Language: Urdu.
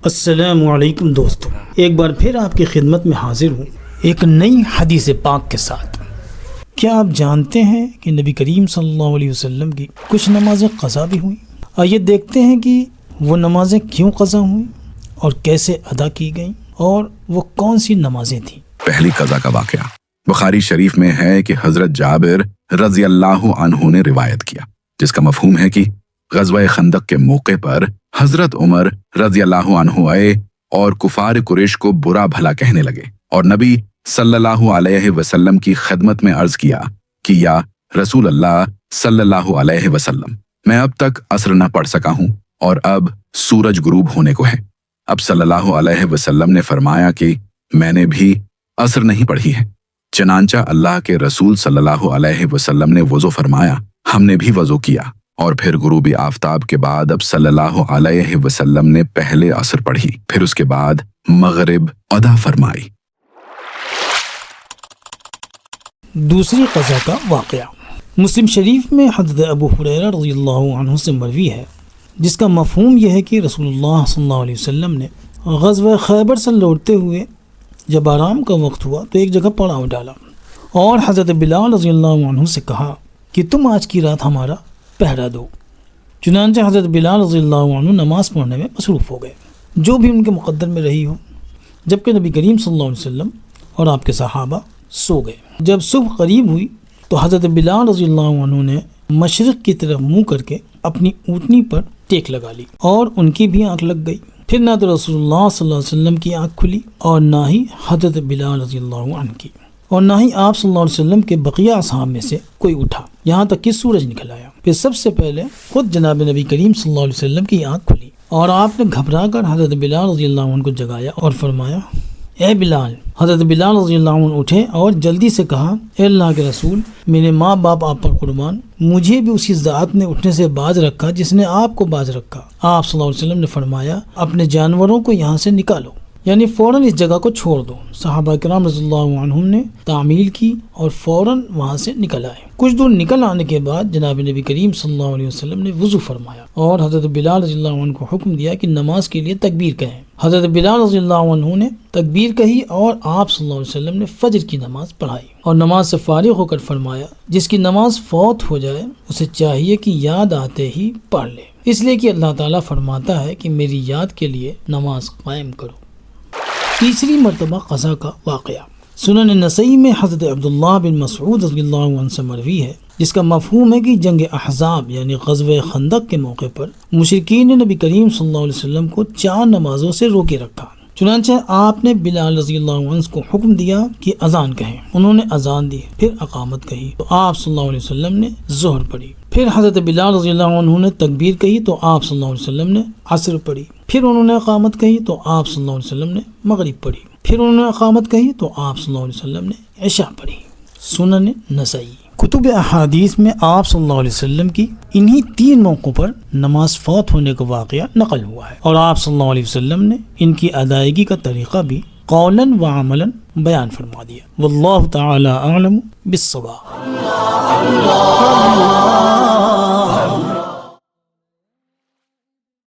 السلام علیکم دوستو، ایک بار پھر آپ کی خدمت میں حاضر ہوں ایک نئی حدیث پاک کے ساتھ۔ کیا آپ جانتے ہیں کہ نبی کریم صلی اللہ علیہ وسلم کی کچھ نمازیں قضا بھی ہوئیں؟ آئیے دیکھتے ہیں کہ وہ نمازیں کیوں قضا ہوئیں اور کیسے ادا کی گئیں اور وہ کون سی نمازیں تھیں۔ پہلی قضا کا واقعہ بخاری شریف میں ہے کہ حضرت جابر رضی اللہ عنہ نے روایت کیا، جس کا مفہوم ہے کہ غزوہ خندق کے موقع پر حضرت عمر رضی اللہ عنہ آئے اور کفار قریش کو برا بھلا کہنے لگے اور نبی صلی اللہ علیہ وسلم کی خدمت میں عرض کیا کہ یا رسول اللہ صلی اللہ علیہ وسلم، میں اب تک عصر نہ پڑھ سکا ہوں اور اب سورج غروب ہونے کو ہے۔ اب صلی اللہ علیہ وسلم نے فرمایا کہ میں نے بھی عصر نہیں پڑھی ہے۔ چنانچہ اللہ کے رسول صلی اللہ علیہ وسلم نے وضو فرمایا، ہم نے بھی وضو کیا اور پھر غروب آفتاب کے بعد اب صلی اللہ علیہ وسلم نے پہلے عصر پڑھی، پھر اس کے بعد مغرب ادا فرمائی۔ دوسری قضا کا واقعہ مسلم شریف میں حضرت ابو ہریرہ رضی اللہ عنہ سے مروی ہے، جس کا مفہوم یہ ہے کہ رسول اللہ صلی اللہ علیہ وسلم نے غزوہ خیبر سے لوٹتے ہوئے جب آرام کا وقت ہوا تو ایک جگہ پڑاؤ ڈالا اور حضرت بلال رضی اللہ عنہ سے کہا کہ تم آج کی رات ہمارا پہرا دو۔ چنانچہ حضرت بلال رضی اللہ عنہ نماز پڑھنے میں مصروف ہو گئے، جو بھی ان کے مقدر میں رہی ہو، جبکہ نبی کریم صلی اللہ علیہ وسلم اور آپ کے صحابہ سو گئے۔ جب صبح قریب ہوئی تو حضرت بلال رضی اللہ عنہ نے مشرق کی طرف منہ کر کے اپنی اونٹنی پر ٹیک لگا لی اور ان کی بھی آنکھ لگ گئی۔ پھر نہ تو رسول اللہ صلی اللہ علیہ وسلم کی آنکھ کھلی اور نہ ہی حضرت بلال رضی اللہ عنہ کی، اور نہ ہی آپ صلی اللہ علیہ وسلم کے بقیہ اصحاب میں سے کوئی اٹھا، یہاں تک کہ سورج نکل آیا۔ پھر سب سے پہلے خود جناب نبی کریم صلی اللہ علیہ وسلم کی آنکھ کھلی اور آپ نے گھبرا کر حضرت بلال رضی اللہ عنہ کو جگایا اور فرمایا، اے بلال۔ حضرت بلال رضی اللہ عنہ اٹھے اور جلدی سے کہا، اے اللہ کے رسول، میرے ماں باپ آپ پر قربان، مجھے بھی اسی ذات نے اٹھنے سے باز رکھا جس نے آپ کو باز رکھا۔ آپ صلی اللہ علیہ وسلم نے فرمایا، اپنے جانوروں کو یہاں سے نکالو، یعنی فوراً اس جگہ کو چھوڑ دو۔ صحابہ کرام رضی اللہ عنہم نے تعمیل کی اور فوراً وہاں سے نکل آئے۔ کچھ دور نکل آنے کے بعد جناب نبی کریم صلی اللہ علیہ وسلم نے وضو فرمایا اور حضرت بلال رضی اللہ عنہ کو حکم دیا کہ نماز کے لیے تکبیر کہیں۔ حضرت بلال رضی اللہ عنہ نے تکبیر کہی اور آپ صلی اللہ علیہ وسلم نے فجر کی نماز پڑھائی اور نماز سے فارغ ہو کر فرمایا، جس کی نماز فوت ہو جائے اسے چاہیے کہ یاد آتے ہی پڑھ لے، اس لیے کہ اللہ تعالیٰ فرماتا ہے کہ میری یاد کے لیے نماز قائم کرو۔ تیسری مرتبہ قضا کا واقعہ سنن نسائی میں حضرت عبداللہ بن مسعود رضی اللہ عنہ سے مروی ہے، جس کا مفہوم ہے کہ جنگ احزاب یعنی غزوہ خندق کے موقع پر مشرکین نے نبی کریم صلی اللہ علیہ وسلم کو 4 نمازوں سے روکے رکھا۔ چنانچہ آپ نے بلال رضی اللہ عنہ کو حکم دیا کہ اذان کہیں، انہوں نے اذان دی، پھر اقامت کہی تو آپ صلی اللہ علیہ وسلم نے ظہر پڑھی، پھر حضرت بلال رضی اللہ عنہ نے تکبیر کہی تو آپ صلی اللہ علیہ وسلم نے عصر پڑھی، پھر انہوں نے اقامت کہی تو آپ صلی اللہ علیہ وسلم نے مغرب پڑھی، پھر انہوں نے اقامت کہی تو آپ صلی اللہ علیہ وسلم نے عشاء پڑھی۔ سنن نسائی کتب احادیث میں آپ صلی اللہ علیہ وسلم کی انہی 3 موقعوں پر نماز فوت ہونے کا واقعہ نقل ہوا ہے، اور آپ صلی اللہ علیہ وسلم نے ان کی ادائیگی کا طریقہ بھی قولاً و عملاً بیان فرما دیا۔ واللہ تعالی اعلم بالصواب۔